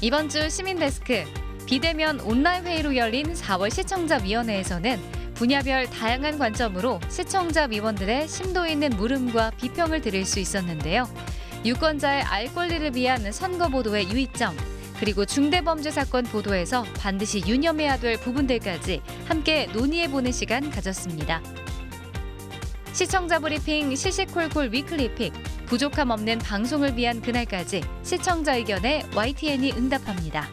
이번 주 시민데스크, 비대면 온라인 회의로 열린 4월 시청자위원회에서는 분야별 다양한 관점으로 시청자 위원들의 심도 있는 물음과 비평을 들을 수 있었는데요. 유권자의 알 권리를 위한 선거 보도의 유의점, 그리고 중대범죄 사건 보도에서 반드시 유념해야 될 부분들까지 함께 논의해보는 시간 가졌습니다. 시청자 브리핑 시시콜콜 위클리픽, 부족함 없는 방송을 위한 그날까지 시청자 의견에 YTN이 응답합니다.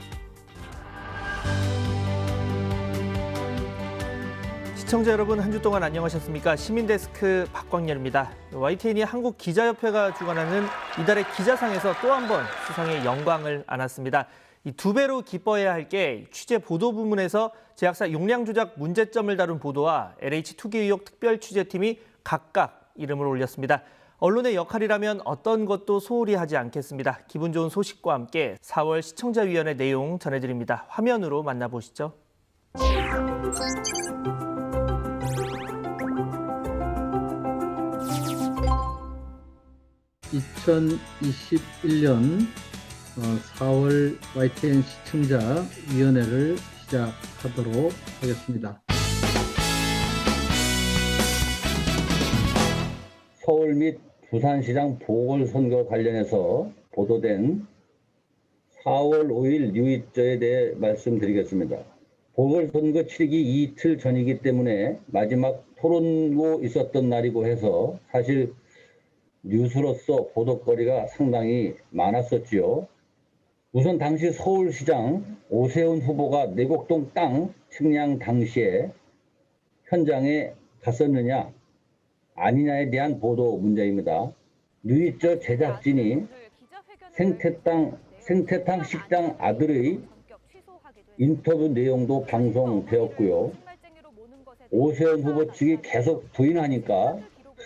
시청자 여러분, 한 주 동안 안녕하셨습니까? 시민데스크 박광렬입니다. YTN이 한국기자협회가 주관하는 이달의 기자상에서 또 한 번 수상의 영광을 안았습니다. 이 두 배로 기뻐해야 할 게 취재 보도 부문에서 제약사 용량 조작 문제점을 다룬 보도와 LH 투기 의혹 특별 취재팀이 각각 이름을 올렸습니다. 언론의 역할이라면 어떤 것도 소홀히 하지 않겠습니다. 기분 좋은 소식과 함께 4월 시청자위원회 내용 전해드립니다. 화면으로 만나보시죠. 2021년 4월 YTN 시청자위원회를 시작하도록 하겠습니다. 서울 및 부산시장 보궐선거 관련해서 보도된 4월 5일 뉴이저에 대해 말씀드리겠습니다. 보궐선거 치르기 이틀 전이기 때문에 마지막 토론도 있었던 날이고 해서 사실 뉴스로서 보도거리가 상당히 많았었지요. 우선 당시 서울시장 오세훈 후보가 내곡동 땅 측량 당시에 현장에 갔었느냐 아니냐에 대한 보도 문제입니다. 뉴이저 제작진이 생태탕 식당 아들의 인터뷰 내용도 방송되었고요. 오세훈 후보 측이 계속 부인하니까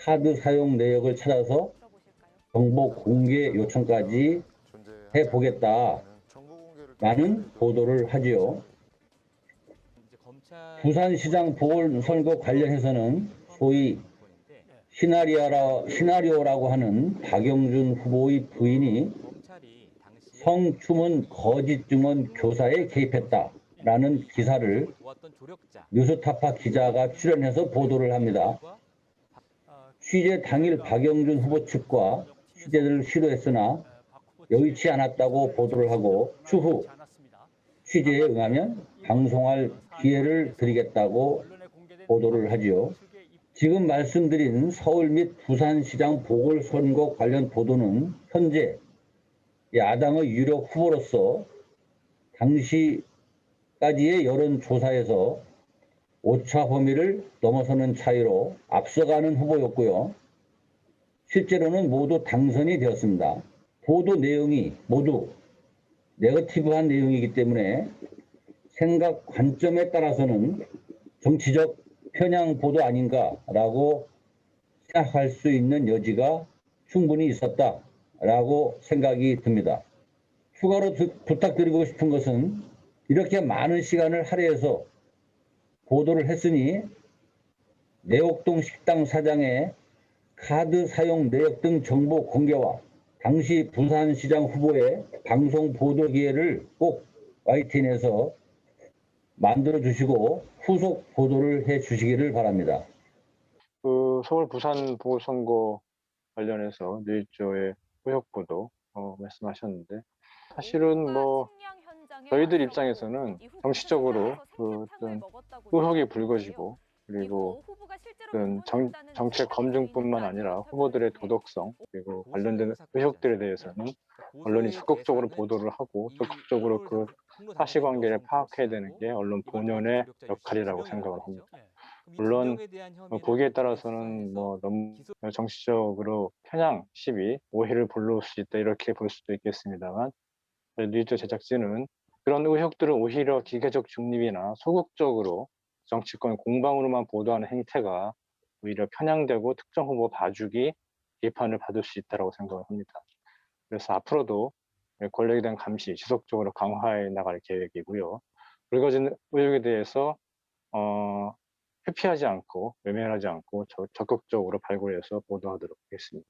카드 사용 내역을 찾아서 정보 공개 요청까지 해보겠다라는 보도를 하지요. 부산시장 보궐선거 관련해서는 소위 시나리오라고 하는 박영준 후보의 부인이 성추문 거짓 증언 교사에 개입했다라는 기사를 뉴스타파 기자가 출연해서 보도를 합니다. 취재 당일 박영준 후보 측과 취재를 시도했으나 여의치 않았다고 보도를 하고 추후 취재에 응하면 방송할 기회를 드리겠다고 보도를 하지요. 지금 말씀드린 서울 및 부산시장 보궐선거 관련 보도는 현재 야당의 유력 후보로서 당시까지의 여론조사에서 오차 범위를 넘어서는 차이로 앞서가는 후보였고요. 실제로는 모두 당선이 되었습니다. 보도 내용이 모두 네거티브한 내용이기 때문에 생각 관점에 따라서는 정치적 편향 보도 아닌가라고 생각할 수 있는 여지가 충분히 있었다라고 생각이 듭니다. 추가로 부탁드리고 싶은 것은 이렇게 많은 시간을 할애해서 보도를 했으니 내곡동 식당 사장의 카드 사용 내역 등 정보 공개와 당시 부산시장 후보의 방송 보도 기회를 꼭 YTN에서 만들어 주시고 후속 보도를 해 주시기를 바랍니다. 서울 부산 보궐선거 관련해서 뉴이저의 의혹 보도 말씀하셨는데 사실은 저희들 입장에서는 정치적으로 어떤 의혹이 불거지고 그리고 정책 검증뿐만 아니라 후보들의 도덕성 그리고 관련된 의혹들에 대해서는 언론이 적극적으로 보도를 하고 적극적으로 그 사실관계를 파악해야 되는 게 언론 본연의 역할이라고 생각을 합니다. 물론 보기에 따라서는 너무 정치적으로 편향 시비, 오해를 불러올 수 있다 이렇게 볼 수도 있겠습니다만 뉴이저 제작진은 그런 의혹들을 오히려 기계적 중립이나 소극적으로 정치권 공방으로만 보도하는 행태가 오히려 편향되고 특정 후보 봐주기 비판을 받을 수 있다고 생각을 합니다. 그래서 앞으로도 권력에 대한 감시 지속적으로 강화해 나갈 계획이고요. 불거진 의혹에 대해서 회피하지 않고 외면하지 않고 적극적으로 발굴해서 보도하도록 하겠습니다.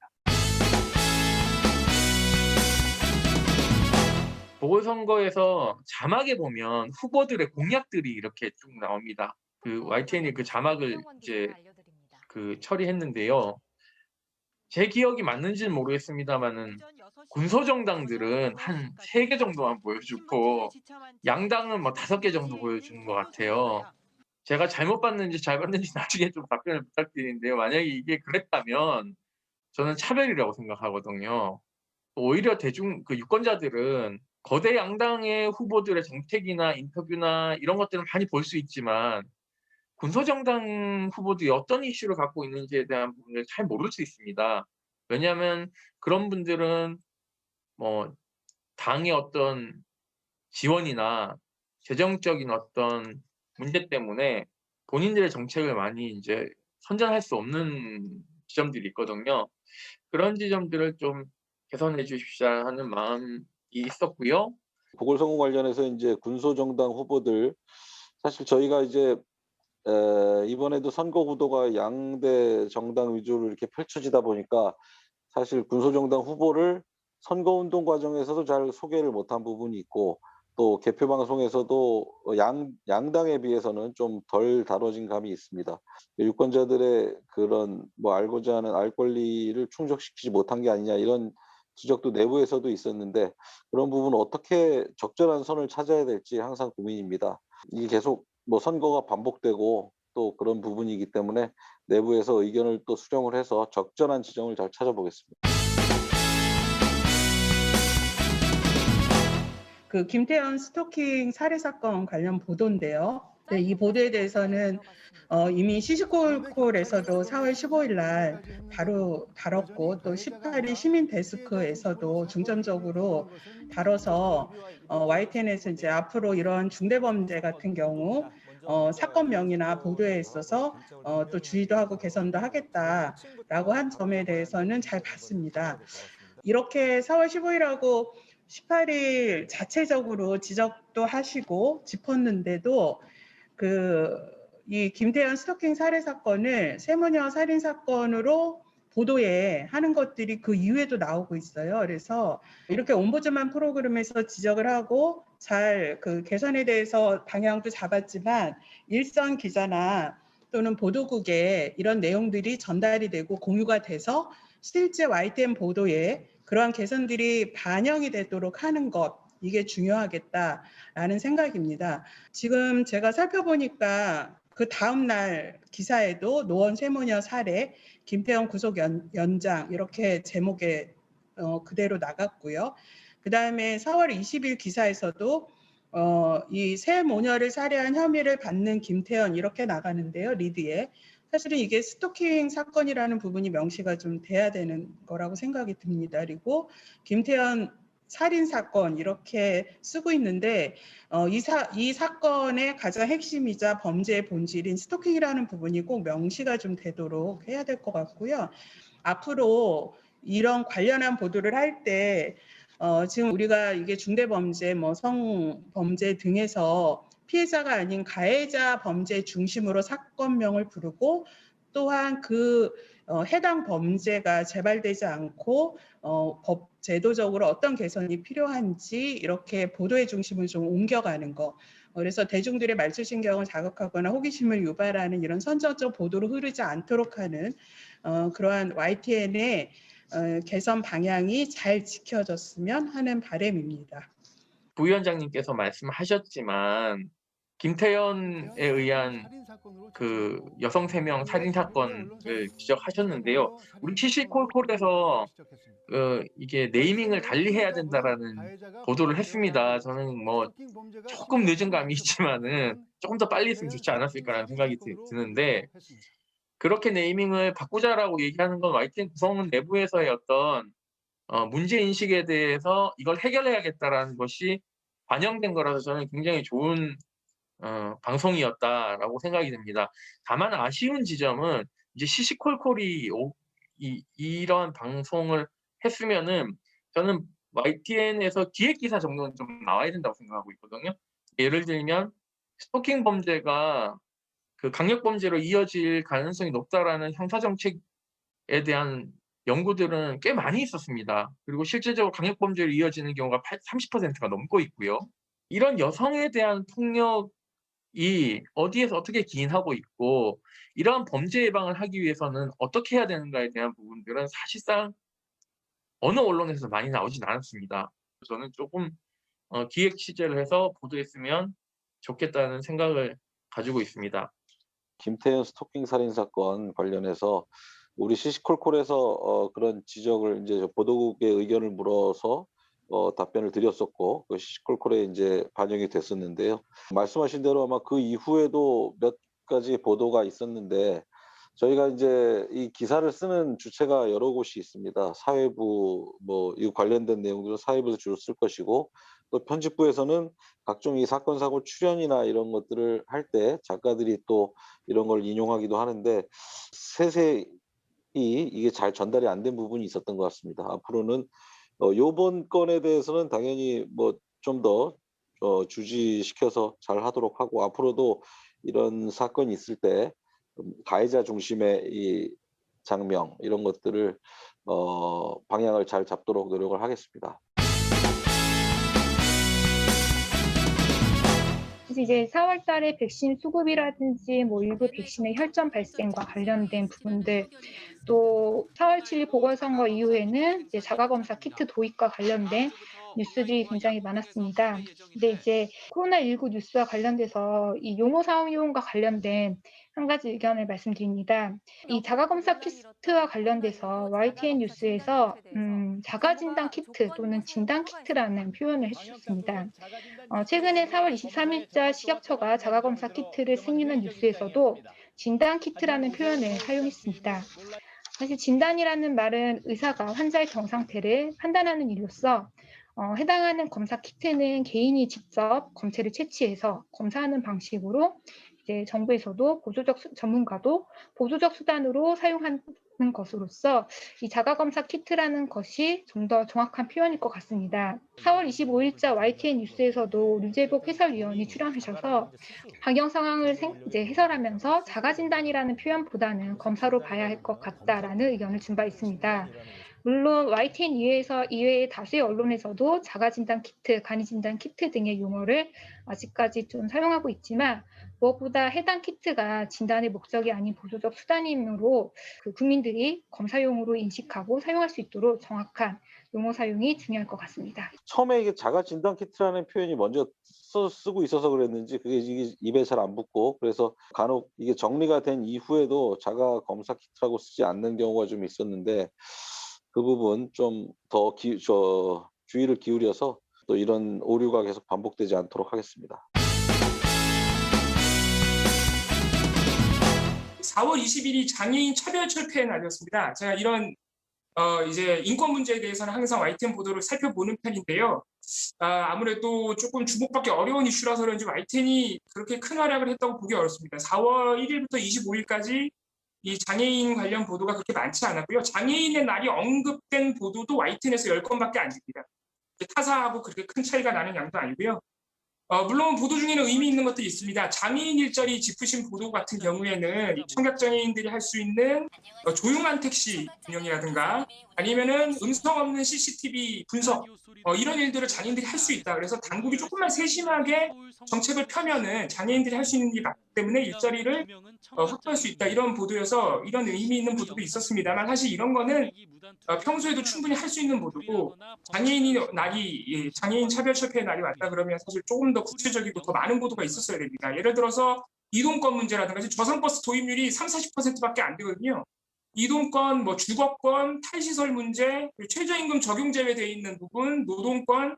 보궐선거에서 자막에 보면 후보들의 공약들이 이렇게 쭉 나옵니다. 그 YTN이 그 자막을 이제 처리했는데요. 제 기억이 맞는지는 모르겠습니다만은 군소정당들은 한 3개 정도만 보여주고 양당은 뭐 5개 정도 보여주는 것 같아요. 제가 잘못 봤는지 잘 봤는지 나중에 좀 답변을 부탁드리는데요. 만약에 이게 그랬다면 저는 차별이라고 생각하거든요. 오히려 유권자들은 거대 양당의 후보들의 정책이나 인터뷰나 이런 것들은 많이 볼 수 있지만 군소정당 후보들이 어떤 이슈를 갖고 있는지에 대한 부분을 잘 모를 수 있습니다. 왜냐하면 그런 분들은 뭐 당의 어떤 지원이나 재정적인 어떤 문제 때문에 본인들의 정책을 많이 이제 선전할 수 없는 지점들이 있거든요. 그런 지점들을 좀 개선해 주십사 하는 마음이 있었고요. 보궐선거 관련해서 이제 군소정당 후보들 사실 저희가 이제 이번에도 선거 구도가 양대 정당 위주로 이렇게 펼쳐지다 보니까 사실 군소정당 후보를 선거운동 과정에서도 잘 소개를 못한 부분이 있고 또 개표 방송에서도 양당에 비해서는 좀 덜 다뤄진 감이 있습니다. 유권자들의 그런 뭐 알고자 하는 알 권리를 충족시키지 못한 게 아니냐 이런 지적도 내부에서도 있었는데 그런 부분은 어떻게 적절한 선을 찾아야 될지 항상 고민입니다. 이게 계속 뭐 선거가 반복되고 또 그런 부분이기 때문에 내부에서 의견을 또 수렴을 해서 적절한 지점을 잘 찾아보겠습니다. 그 김태현 스토킹 살해 사건 관련 보도인데요. 네, 이 보도에 대해서는 이미 시시콜콜에서도 4월 15일 날 바로 다뤘고 또 18일 시민 데스크에서도 중점적으로 다뤄서 YTN에서 이제 앞으로 이런 중대범죄 같은 경우 사건명이나 보도에 있어서 또 주의도 하고 개선도 하겠다라고 한 점에 대해서는 잘 봤습니다. 이렇게 4월 15일하고 18일 자체적으로 지적도 하시고 짚었는데도 이 김태현 스토킹 살해 사건을 세모녀 살인 사건으로 보도에 하는 것들이 그 이후에도 나오고 있어요. 그래서 이렇게 옴부즈만 프로그램에서 지적을 하고 잘 그 개선에 대해서 방향도 잡았지만 일선 기자나 또는 보도국에 이런 내용들이 전달이 되고 공유가 돼서 실제 YTN 보도에 그러한 개선들이 반영이 되도록 하는 것, 이게 중요하겠다라는 생각입니다. 지금 제가 살펴보니까 그 다음 날 기사에도 노원 세모녀 살해, 김태형 구속 연장 이렇게 제목에 그대로 나갔고요. 그 다음에 4월 20일 기사에서도 이 세 모녀를 살해한 혐의를 받는 김태현 이렇게 나가는데요. 리드에. 사실은 이게 스토킹 사건이라는 부분이 명시가 좀 돼야 되는 거라고 생각이 듭니다. 그리고 김태현 살인 사건 이렇게 쓰고 있는데 이 사건의 가장 핵심이자 범죄의 본질인 스토킹이라는 부분이 꼭 명시가 좀 되도록 해야 될 것 같고요. 앞으로 이런 관련한 보도를 할 때 지금 우리가 이게 중대범죄, 뭐 성범죄 등에서 피해자가 아닌 가해자 범죄 중심으로 사건명을 부르고 또한 해당 범죄가 재발되지 않고 법 제도적으로 어떤 개선이 필요한지 이렇게 보도의 중심을 좀 옮겨가는 거. 그래서 대중들의 말초신경을 자극하거나 호기심을 유발하는 이런 선정적 보도로 흐르지 않도록 하는 그러한 YTN의 개선 방향이 잘 지켜졌으면 하는 바람입니다. 부위원장님께서 말씀하셨지만 김태현에 의한 그 여성 3명 살인 사건을 지적하셨는데요. 우리 시시콜콜에서 이게 네이밍을 달리해야 된다라는 보도를 했습니다. 저는 뭐 조금 늦은 감이 있지만은 조금 더 빨리 했으면 좋지 않았을까라는 생각이 드는데 그렇게 네이밍을 바꾸자라고 얘기하는 건 YTN 구성원 내부에서의 어떤 문제 인식에 대해서 이걸 해결해야겠다라는 것이 반영된 거라서 저는 굉장히 좋은 방송이었다라고 생각이 듭니다. 다만 아쉬운 지점은 이제 시시콜콜이 이런 방송을 했으면은 저는 YTN에서 기획 기사 정도는 좀 나와야 된다고 생각하고 있거든요. 예를 들면 스토킹 범죄가 그 강력 범죄로 이어질 가능성이 높다라는 형사 정책에 대한 연구들은 꽤 많이 있었습니다. 그리고 실질적으로 강력범죄로 이어지는 경우가 30%가 넘고 있고요. 이런 여성에 대한 폭력이 어디에서 어떻게 기인하고 있고 이러한 범죄 예방을 하기 위해서는 어떻게 해야 되는가에 대한 부분들은 사실상 어느 언론에서 많이 나오진 않았습니다. 저는 조금 기획 취재를 해서 보도했으면 좋겠다는 생각을 가지고 있습니다. 김태현 스토킹 살인 사건 관련해서 우리 시시콜콜에서 그런 지적을 이제 보도국의 의견을 물어서 답변을 드렸었고 그 시시콜콜에 이제 반영이 됐었는데요. 말씀하신 대로 아마 그 이후에도 몇 가지 보도가 있었는데 저희가 이제 이 기사를 쓰는 주체가 여러 곳이 있습니다. 사회부 뭐 이 관련된 내용들은 사회부에서 주로 쓸 것이고 또 편집부에서는 각종 이 사건 사고 출연이나 이런 것들을 할 때 작가들이 또 이런 걸 인용하기도 하는데 세세히 이게 잘 전달이 안 된 부분이 있었던 것 같습니다. 앞으로는 요번 건에 대해서는 당연히 뭐 좀 더 주지시켜서 잘 하도록 하고 앞으로도 이런 사건이 있을 때 가해자 중심의 이 장명 이런 것들을 방향을 잘 잡도록 노력을 하겠습니다. 사실 이제 4월 달에 백신 수급이라든지 뭐 일부 백신의 혈전 발생과 관련된 부분들 또 4월 7일 보궐선거 이후에는 이제 자가검사 키트 도입과 관련된 뉴스들이 굉장히 많았습니다. 근데 이제 코로나19 뉴스와 관련돼서 이 용어 사용과 관련된 한 가지 의견을 말씀드립니다. 이 자가검사 키트와 관련돼서 YTN 뉴스에서 자가진단 키트 또는 진단 키트라는 표현을 해주셨습니다. 최근에 4월 23일자 식약처가 자가검사 키트를 승인한 뉴스에서도 진단 키트라는 표현을 사용했습니다. 사실 진단이라는 말은 의사가 환자의 병 상태를 판단하는 일로서 해당하는 검사 키트는 개인이 직접 검체를 채취해서 검사하는 방식으로 이제 정부에서도 전문가도 보조적 수단으로 사용하는 것으로서 이 자가검사 키트라는 것이 좀 더 정확한 표현일 것 같습니다. 4월 25일자 YTN 뉴스에서도 류재복 해설위원이 출연하셔서 방역 상황을 이제 해설하면서 자가진단이라는 표현보다는 검사로 봐야 할 것 같다라는 의견을 준 바 있습니다. 물론 YTN 이외의 다수의 언론에서도 자가진단 키트, 간이진단 키트 등의 용어를 아직까지 좀 사용하고 있지만 무엇보다 해당 키트가 진단의 목적이 아닌 보조적 수단이므로 그 국민들이 검사용으로 인식하고 사용할 수 있도록 정확한 용어 사용이 중요할 것 같습니다. 처음에 이게 자가 진단 키트라는 표현이 먼저 쓰고 있어서 그랬는지 그게 입에 잘 안 붙고 그래서 간혹 이게 정리가 된 이후에도 자가 검사 키트라고 쓰지 않는 경우가 좀 있었는데 그 부분 좀 더 주의를 기울여서 또 이런 오류가 계속 반복되지 않도록 하겠습니다. 4월 20일이 장애인 차별철폐의 날이었습니다. 제가 이런 이제 인권 문제에 대해서는 항상 YTN 보도를 살펴보는 편인데요. 아무래도 조금 주목받기 어려운 이슈라서 그런지 YTN이 그렇게 큰 활약을 했다고 보기 어렵습니다. 4월 1일부터 25일까지 이 장애인 관련 보도가 그렇게 많지 않았고요. 장애인의 날이 언급된 보도도 YTN에서 10건밖에 안 됩니다. 타사하고 그렇게 큰 차이가 나는 양도 아니고요. 물론 보도 중에는 의미 있는 것들이 있습니다. 장애인 일자리 짚으신 보도 같은 경우에는 청각장애인들이 할 수 있는 조용한 택시 운영이라든가 아니면은 음성 없는 CCTV 분석 이런 일들을 장애인들이 할 수 있다. 그래서 당국이 조금만 세심하게 정책을 펴면은 장애인들이 할 수 있는 일이 맞기 때문에 일자리를 확보할 수 있다. 이런 보도여서 이런 의미 있는 보도도 있었습니다만 사실 이런 거는 평소에도 충분히 할 수 있는 보도고 장애인 차별철폐의 날이 왔다 그러면 사실 조금 더 구체적이고 더 많은 보도가 있었어야 됩니다. 예를 들어서 이동권 문제라든가 저상버스 도입률이 30~40%밖에 안 되거든요. 이동권, 뭐 주거권, 탈시설 문제, 최저임금 적용 제외되어 있는 부분, 노동권.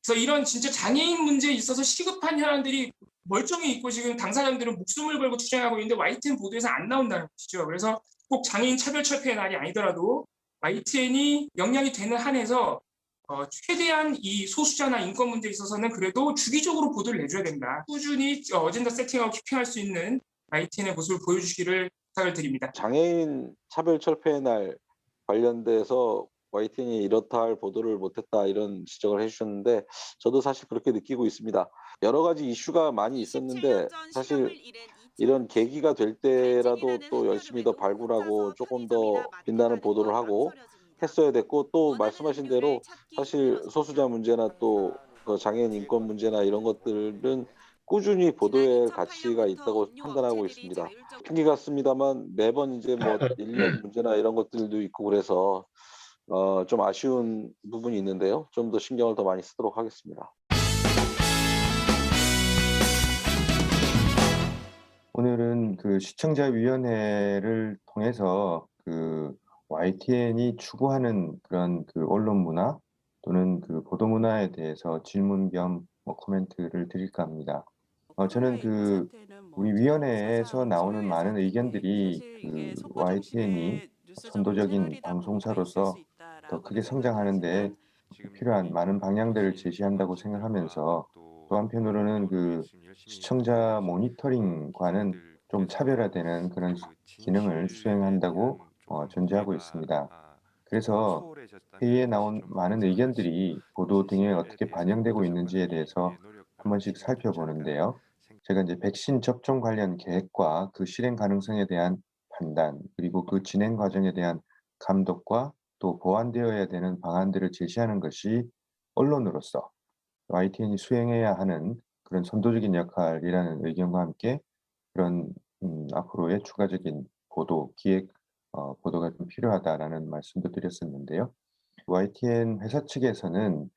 그래서 이런 진짜 장애인 문제에 있어서 시급한 현안들이 멀쩡히 있고 지금 당사자들은 목숨을 걸고 투쟁하고 있는데 YTN 보도에서 안 나온다는 것이죠. 그래서 꼭 장애인 차별철폐의 날이 아니더라도 YTN이 역량이 되는 한에서 최대한 이 소수자나 인권 문제에 있어서는 그래도 주기적으로 보도를 내줘야 된다. 꾸준히 어젠다 세팅하고 키핑할 수 있는 YTN의 모습을 보여주시기를 부탁을 드립니다. 장애인 차별철폐의 날 관련돼서 YTN이 이렇다 할 보도를 못했다 이런 지적을 해주셨는데 저도 사실 그렇게 느끼고 있습니다. 여러 가지 이슈가 많이 있었는데 사실 이런 계기가 될 때라도 또 열심히 더 발굴하고 조금 더 빛나는 보도를 하고 했어야 됐고 또 말씀하신 대로 사실 소수자 문제나 또 그 장애인 인권 문제나 이런 것들은 꾸준히 보도할 가치가 있다고 판단하고 있습니다. 핑계 같습니다만 매번 이제 뭐 인력 문제나 이런 것들도 있고 그래서 좀 아쉬운 부분이 있는데요. 좀 더 신경을 더 많이 쓰도록 하겠습니다. 오늘은 그 시청자위원회를 통해서 그 YTN이 추구하는 그런 그 언론 문화 또는 그 보도 문화에 대해서 질문 겸 뭐 코멘트를 드릴까 합니다. 저는 그 우리 위원회에서 나오는 많은 의견들이 그 YTN이 선도적인 방송사로서 더 크게 성장하는 데 필요한 많은 방향들을 제시한다고 생각하면서 또 한편으로는 그 시청자 모니터링과는 좀 차별화되는 그런 기능을 수행한다고 존재하고 있습니다. 그래서 회의에 나온 많은 의견들이 보도 등에 어떻게 반영되고 있는지에 대해서 한 번씩 살펴보는데요. 제가 이제 백신 접종 관련 계획과 그 실행 가능성에 대한 판단, 그리고 그 진행 과정에 대한 감독과 또 보완되어야 되는 방안들을 제시하는 것이 언론으로서 YTN이 수행해야 하는 그런 선도적인 역할이라는 의견과 함께 그런 앞으로의 추가적인 보도, 기획, 보도가 좀 필요하다라는 말씀도 드렸었는데요. YTN 회사 측에서는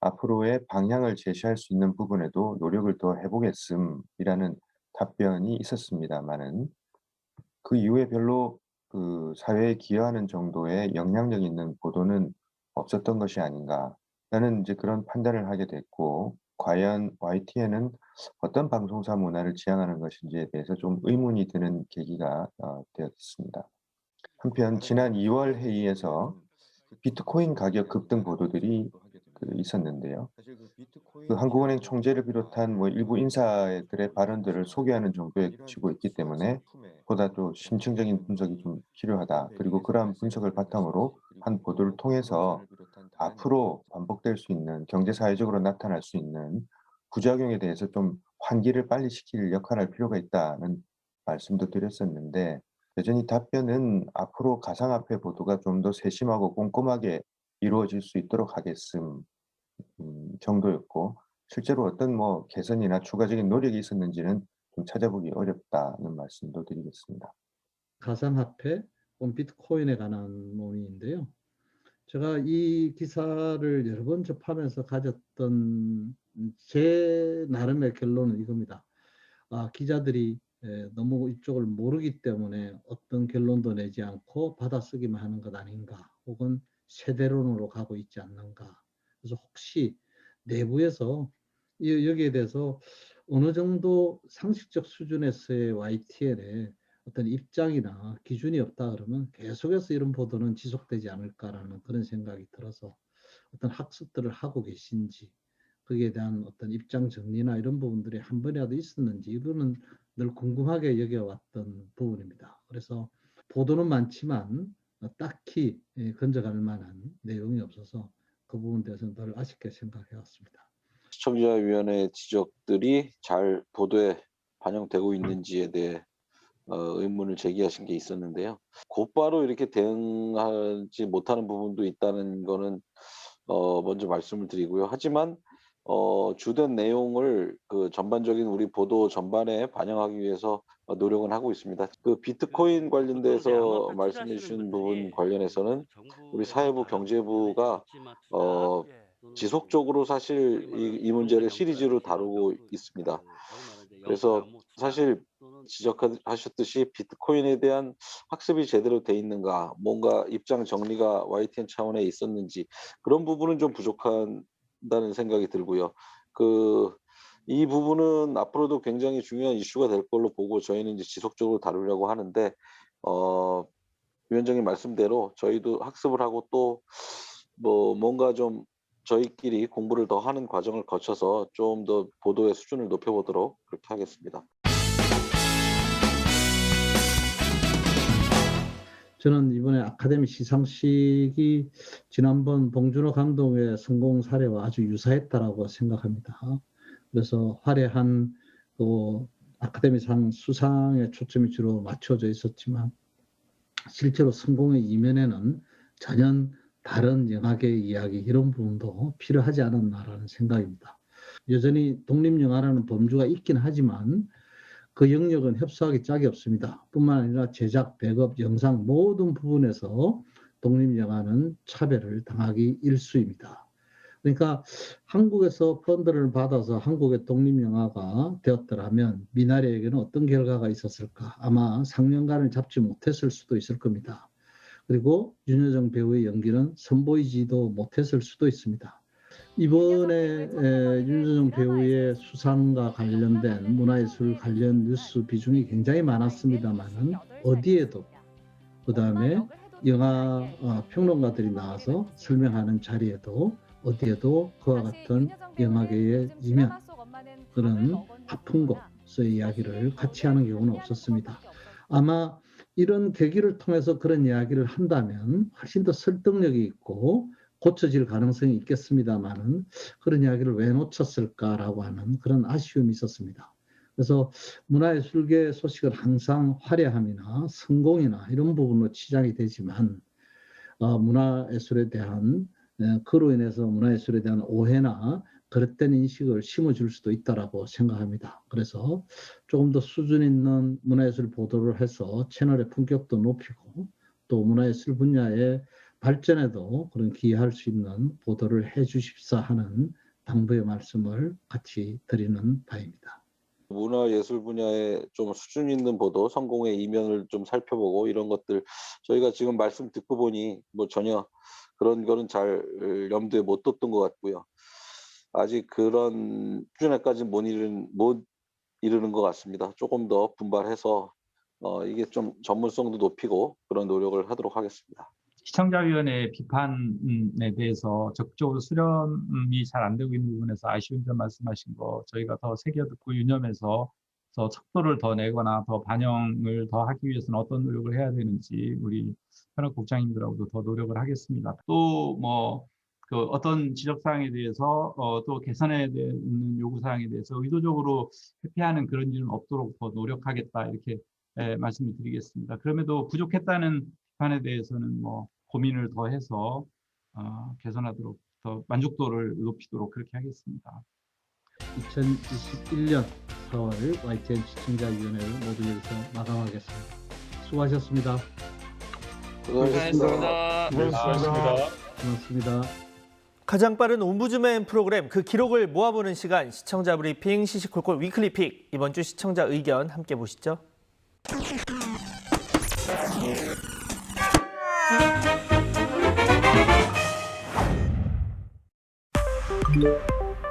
앞으로의 방향을 제시할 수 있는 부분에도 노력을 더 해보겠음이라는 답변이 있었습니다만은 그 이후에 별로 그 사회에 기여하는 정도의 영향력 있는 보도는 없었던 것이 아닌가라는 이제 그런 판단을 하게 됐고, 과연 YTN은 어떤 방송사 문화를 지향하는 것인지에 대해서 좀 의문이 드는 계기가 되었습니다. 한편 지난 2월 회의에서 비트코인 가격 급등 보도들이 있었는데요. 그 한국은행 총재를 비롯한 뭐 일부 인사들의 발언들을 소개하는 정도에 그치고 있기 때문에 보다 또 심층적인 분석이 좀 필요하다. 그리고 그러한 분석을 바탕으로 한 보도를 통해서 앞으로 반복될 수 있는 경제사회적으로 나타날 수 있는 부작용에 대해서 좀 환기를 빨리 시킬 역할을 할 필요가 있다는 말씀도 드렸었는데 여전히 답변은 앞으로 가상화폐 보도가 좀 더 세심하고 꼼꼼하게 이루어질 수 있도록 하겠음 정도였고 실제로 어떤 뭐 개선이나 추가적인 노력이 있었는지는 좀 찾아보기 어렵다는 말씀도 드리겠습니다. 가상화폐, 혹은 비트코인에 관한 논의인데요. 제가 이 기사를 여러 번 접하면서 가졌던 제 나름의 결론은 이겁니다. 기자들이 너무 이쪽을 모르기 때문에 어떤 결론도 내지 않고 받아쓰기만 하는 것 아닌가, 혹은 세대론으로 가고 있지 않는가. 그래서 혹시 내부에서 여기에 대해서 어느 정도 상식적 수준에서의 YTN의 어떤 입장이나 기준이 없다 그러면 계속해서 이런 보도는 지속되지 않을까라는 그런 생각이 들어서 어떤 학습들을 하고 계신지, 거기에 대한 어떤 입장 정리나 이런 부분들이 한 번이라도 있었는지, 이거는 늘 궁금하게 여겨왔던 부분입니다. 그래서 보도는 많지만 딱히 건져갈 만한 내용이 없어서 그 부분에 대해서는 늘 아쉽게 생각해 왔습니다. 시청자위원회 지적들이 잘 보도에 반영되고 있는지에 대해 의문을 제기하신 게 있었는데요. 곧바로 이렇게 대응하지 못하는 부분도 있다는 거는 먼저 말씀을 드리고요. 하지만 주된 내용을 그 전반적인 우리 보도 전반에 반영하기 위해서 노력은 하고 있습니다. 그 비트코인 관련돼서 말씀해 주신 부분 관련해서는 우리 사회부 경제부가 지속적으로 사실 이 문제를 시리즈로 다루고 있습니다. 그래서 사실 지적하셨듯이 비트코인에 대한 학습이 제대로 돼 있는가, 뭔가 입장 정리가 YTN 차원에 있었는지 그런 부분은 좀 부족하다는 생각이 들고요. 이 부분은 앞으로도 굉장히 중요한 이슈가 될 걸로 보고 저희는 이제 지속적으로 다루려고 하는데 위원장님 말씀대로 저희도 학습을 하고 또 뭐 뭔가 좀 저희끼리 공부를 더 하는 과정을 거쳐서 좀 더 보도의 수준을 높여보도록 그렇게 하겠습니다. 저는 이번에 아카데미 시상식이 지난번 봉준호 감독의 성공 사례와 아주 유사했다라고 생각합니다. 그래서 화려한 또 아카데미상 수상에 초점이 주로 맞춰져 있었지만 실제로 성공의 이면에는 전혀 다른 영화계 이야기 이런 부분도 필요하지 않았나라는 생각입니다. 여전히 독립영화라는 범주가 있긴 하지만 그 영역은 협소하기 짝이 없습니다. 뿐만 아니라 제작, 배급, 영상 모든 부분에서 독립영화는 차별을 당하기 일쑤입니다. 그러니까 한국에서 펀드를 받아서 한국의 독립영화가 되었더라면 미나리에게는 어떤 결과가 있었을까? 아마 상영관을 잡지 못했을 수도 있을 겁니다. 그리고 윤여정 배우의 연기는 선보이지도 못했을 수도 있습니다. 이번에 윤여정 배우의 수상과 관련된 문화예술 관련 뉴스 비중이 굉장히 많았습니다만은 어디에도 그다음에 영화 평론가들이 나와서 설명하는 자리에도 어디에도 그와 같은 영화계의 이면 그런 아픈 곳의 이야기를 같이 하는 경우는 없었습니다. 아마 이런 계기를 통해서 그런 이야기를 한다면 훨씬 더 설득력이 있고 고쳐질 가능성이 있겠습니다만은 그런 이야기를 왜 놓쳤을까라고 하는 그런 아쉬움이 있었습니다. 그래서 문화예술계 소식은 항상 화려함이나 성공이나 이런 부분으로 치장이 되지만 문화예술에 대한 그로 인해서 문화예술에 대한 오해나 그릇된 인식을 심어줄 수도 있다라고 생각합니다. 그래서 조금 더 수준 있는 문화예술 보도를 해서 채널의 품격도 높이고 또 문화예술 분야의 발전에도 그런 기여할 수 있는 보도를 해 주십사 하는 당부의 말씀을 같이 드리는 바입니다. 문화예술 분야에 좀 수준 있는 보도, 성공의 이면을 좀 살펴보고 이런 것들 저희가 지금 말씀 듣고 보니 뭐 전혀 그런 거는 잘 염두에 못 뒀던 것 같고요. 아직 그런 수준에까지 못 이르는 것 같습니다. 조금 더 분발해서 이게 좀 전문성도 높이고 그런 노력을 하도록 하겠습니다. 시청자위원회 비판에 대해서 적극적으로 수렴이 잘 안 되고 있는 부분에서 아쉬운 점 말씀하신 거 저희가 더 새겨듣고 유념해서 척도를 더 내거나 더 반영을 더 하기 위해서는 어떤 노력을 해야 되는지 우리 현역 국장님들하고도 더 노력을 하겠습니다. 또 그 어떤 지적사항에 대해서 또 개선해야 되는 요구사항에 대해서 의도적으로 회피하는 그런 일은 없도록 더 노력하겠다 이렇게 말씀을 드리겠습니다. 그럼에도 부족했다는 비판에 대해서는 고민을 더 해서 개선하도록 더 만족도를 높이도록 그렇게 하겠습니다. 2021년 4월 YTN 시청자위원회를 모두 여기서 마감하겠습니다. 수고하셨습니다. 수고하셨습니다. 고맙습니다. 가장 빠른 옴부즈맨 프로그램 그 기록을 모아보는 시간 시청자 브리핑 시시콜콜 위클리픽 이번 주 시청자 의견 함께 보시죠.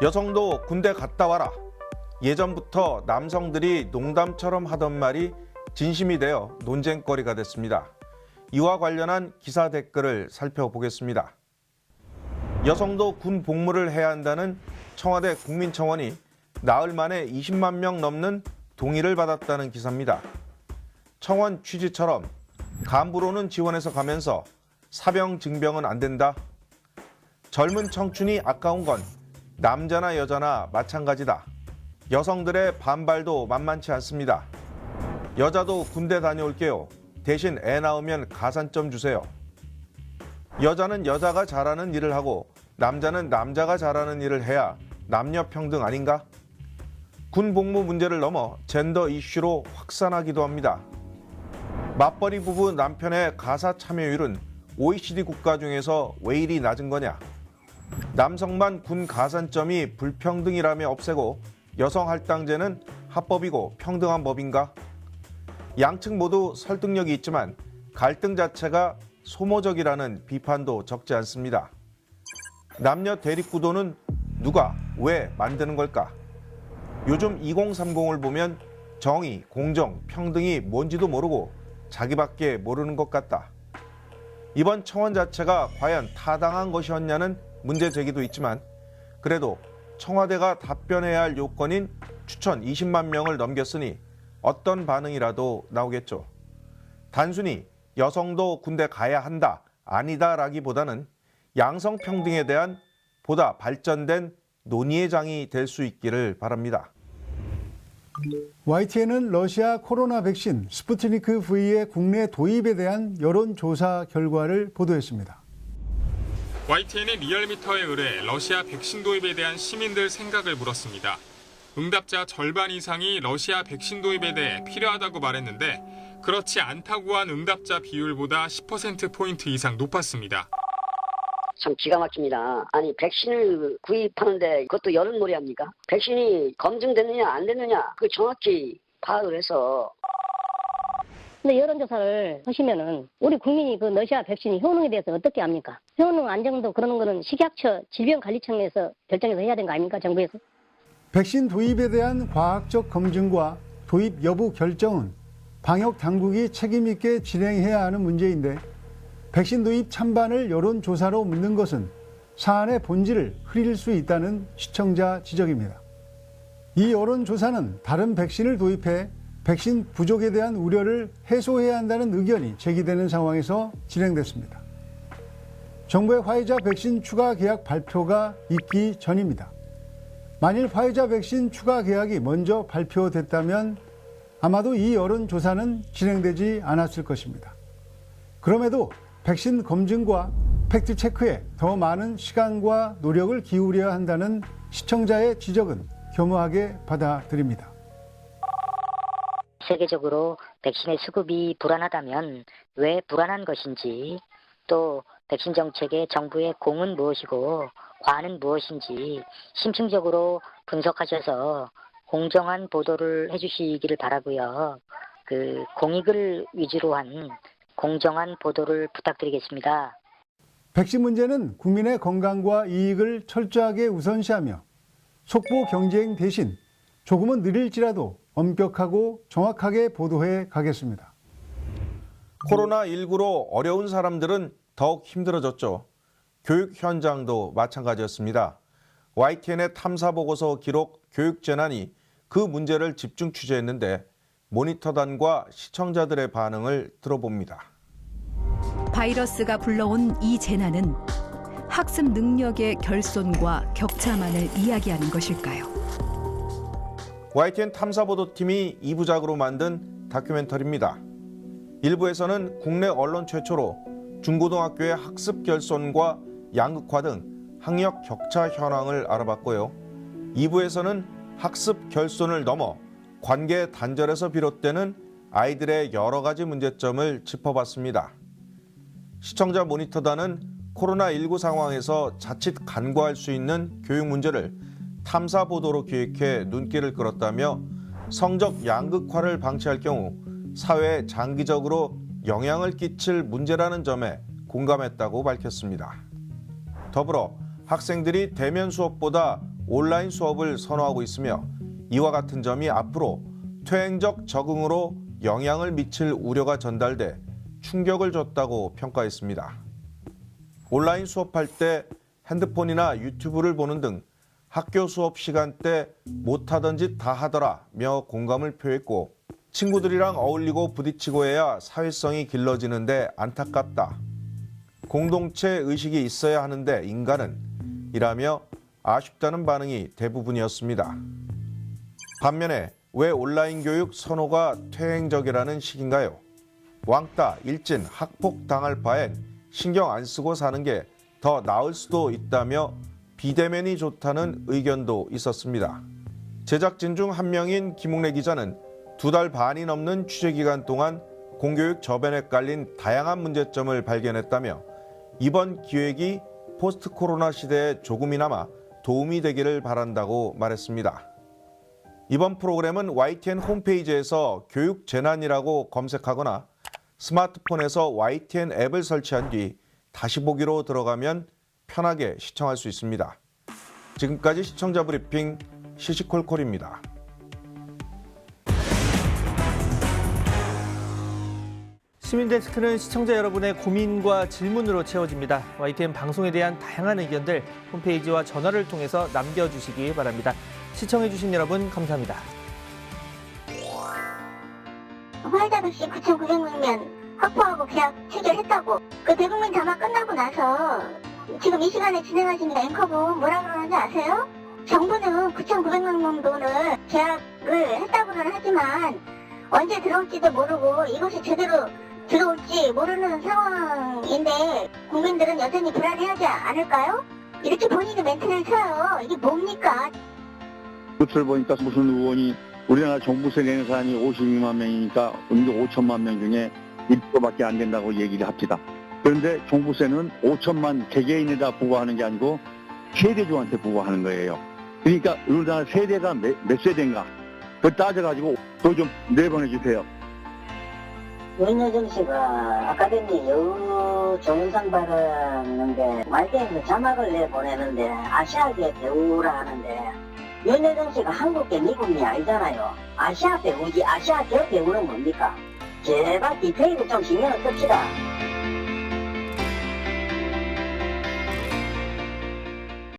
여성도 군대 갔다 와라. 예전부터 남성들이 농담처럼 하던 말이 진심이 되어 논쟁거리가 됐습니다. 이와 관련한 기사 댓글을 살펴보겠습니다. 여성도 군 복무를 해야 한다는 청와대 국민청원이 나흘 만에 20만 명 넘는 동의를 받았다는 기사입니다. 청원 취지처럼 간부로는 지원해서 가면서 사병 증병은 안 된다. 젊은 청춘이 아까운 건 남자나 여자나 마찬가지다. 여성들의 반발도 만만치 않습니다. 여자도 군대 다녀올게요. 대신 애 낳으면 가산점 주세요. 여자는 여자가 잘하는 일을 하고 남자는 남자가 잘하는 일을 해야 남녀 평등 아닌가? 군 복무 문제를 넘어 젠더 이슈로 확산하기도 합니다. 맞벌이 부부 남편의 가사 참여율은 OECD 국가 중에서 왜 이리 낮은 거냐? 남성만 군 가산점이 불평등이라며 없애고 여성 할당제는 합법이고 평등한 법인가? 양측 모두 설득력이 있지만 갈등 자체가 소모적이라는 비판도 적지 않습니다. 남녀 대립구도는 누가 왜 만드는 걸까? 요즘 2030을 보면 정의, 공정, 평등이 뭔지도 모르고 자기밖에 모르는 것 같다. 이번 청원 자체가 과연 타당한 것이었냐는 문제 제기도 있지만 그래도 청와대가 답변해야 할 요건인 추천 20만 명을 넘겼으니 어떤 반응이라도 나오겠죠. 단순히 여성도 군대 가야 한다, 아니다라기보다는 양성평등에 대한 보다 발전된 논의의 장이 될 수 있기를 바랍니다. YTN은 러시아 코로나 백신 스푸트니크 V의 국내 도입에 대한 여론조사 결과를 보도했습니다. YTN의 리얼미터에 의뢰 러시아 백신 도입에 대한 시민들 생각을 물었습니다. 응답자 절반 이상이 러시아 백신 도입에 대해 필요하다고 말했는데 그렇지 않다고 한 응답자 비율보다 10%포인트 이상 높았습니다. 참 기가 막힙니다. 아니 백신을 구입하는데 그것도 여론몰이 합니까? 백신이 검증됐느냐 안 됐느냐 그 정확히 파악을 해서. 근데 여론조사를 하시면은 우리 국민이 그 러시아 백신이 효능에 대해서 어떻게 압니까? 효능 안정도 그러는 거는 식약처 질병관리청에서 결정해서 해야 되는 거 아닙니까? 정부에서? 백신 도입에 대한 과학적 검증과 도입 여부 결정은 방역 당국이 책임 있게 진행해야 하는 문제인데 백신 도입 찬반을 여론조사로 묻는 것은 사안의 본질을 흐릴 수 있다는 시청자 지적입니다. 이 여론조사는 다른 백신을 도입해 백신 부족에 대한 우려를 해소해야 한다는 의견이 제기되는 상황에서 진행됐습니다. 정부의 화이자 백신 추가 계약 발표가 있기 전입니다. 만일 화이자 백신 추가 계약이 먼저 발표됐다면 아마도 이 여론조사는 진행되지 않았을 것입니다. 그럼에도 백신 검증과 팩트체크에 더 많은 시간과 노력을 기울여야 한다는 시청자의 지적은 겸허하게 받아들입니다. 세계적으로 백신의 수급이 불안하다면 왜 불안한 것인지, 또 백신 정책의 정부의 공은 무엇이고 과는 무엇인지 심층적으로 분석하셔서 공정한 보도를 해주시기를 바라고요. 그 공익을 위주로 한 공정한 보도를 부탁드리겠습니다. 백신 문제는 국민의 건강과 이익을 철저하게 우선시하며 속보 경쟁 대신 조금은 느릴지라도 엄격하고 정확하게 보도해 가겠습니다. 코로나19로 어려운 사람들은 더욱 힘들어졌죠. 교육 현장도 마찬가지였습니다. YTN의 탐사보고서 기록 교육재난이 그 문제를 집중 취재했는데 모니터단과 시청자들의 반응을 들어봅니다. 바이러스가 불러온 이 재난은 학습 능력의 결손과 격차만을 이야기하는 것일까요? YTN 탐사보도팀이 2부작으로 만든 다큐멘터리입니다. 1부에서는 국내 언론 최초로 중고등학교의 학습 결손과 양극화 등 학력 격차 현황을 알아봤고요. 2부에서는 학습 결손을 넘어 관계 단절에서 비롯되는 아이들의 여러 가지 문제점을 짚어봤습니다. 시청자 모니터단은 코로나19 상황에서 자칫 간과할 수 있는 교육 문제를 탐사 보도로 기획해 눈길을 끌었다며 성적 양극화를 방치할 경우 사회에 장기적으로 영향을 끼칠 문제라는 점에 공감했다고 밝혔습니다. 더불어 학생들이 대면 수업보다 온라인 수업을 선호하고 있으며 이와 같은 점이 앞으로 퇴행적 적응으로 영향을 미칠 우려가 전달돼 충격을 줬다고 평가했습니다. 온라인 수업할 때 핸드폰이나 유튜브를 보는 등 학교 수업 시간대 못하던 짓 다 하더라며 공감을 표했고 친구들이랑 어울리고 부딪히고 해야 사회성이 길러지는데 안타깝다. 공동체 의식이 있어야 하는데 인간은 이라며 아쉽다는 반응이 대부분이었습니다. 반면에 왜 온라인 교육 선호가 퇴행적이라는 식인가요? 왕따, 일진, 학폭 당할 바엔 신경 안 쓰고 사는 게 더 나을 수도 있다며 비대면이 좋다는 의견도 있었습니다. 제작진 중 한 명인 김웅래 기자는 2달 반이 넘는 취재 기간 동안 공교육 저변에 깔린 다양한 문제점을 발견했다며 이번 기획이 포스트 코로나 시대에 조금이나마 도움이 되기를 바란다고 말했습니다. 이번 프로그램은 YTN 홈페이지에서 교육 재난이라고 검색하거나 스마트폰에서 YTN 앱을 설치한 뒤 다시 보기로 들어가면 편하게 시청할 수 있습니다. 지금까지 시청자 브리핑 시시콜콜입니다. 시민데스크는 시청자 여러분의 고민과 질문으로 채워집니다. YTN 방송에 대한 다양한 의견들 홈페이지와 전화를 통해서 남겨주시기 바랍니다. 시청해주신 여러분 감사합니다. 화이자 백신 9,900명 확보하고 계약 체결했다고. 그 대국민 담화 끝나고 나서 지금 이 시간에 진행하시는 앵커분 뭐라 그러는지 아세요? 정부는 9,900명 정도는 계약을 했다고는 하지만 언제 들어올지도 모르고 이것이 제대로 들어올지 모르는 상황인데 국민들은 여전히 불안해하지 않을까요? 이렇게 본인이 멘트를 쳐요. 이게 뭡니까? 뉴스를 보니까 무슨 의원이 우리나라 종부세 내는 사람이 52만 명이니까 5천만 명 중에 1%밖에 안 된다고 얘기를 합니다. 그런데 종부세는 5천만 개개인에다 부과하는 게 아니고 세대주한테 부과하는 거예요. 그러니까 우리나라 세대가 몇 세대인가 그걸 따져가지고 그거 좀 내보내 주세요. 윤여정 씨가 아카데미 여우 조연상 받았는데 말게임에 자막을 내보내는데 아시아계 배우라 하는데 윤여정 씨가 한국계 미국이 아니잖아요. 아시아 배우지 아시아계 배우는 뭡니까? 제발 디테일을 좀 신경을 씁시다.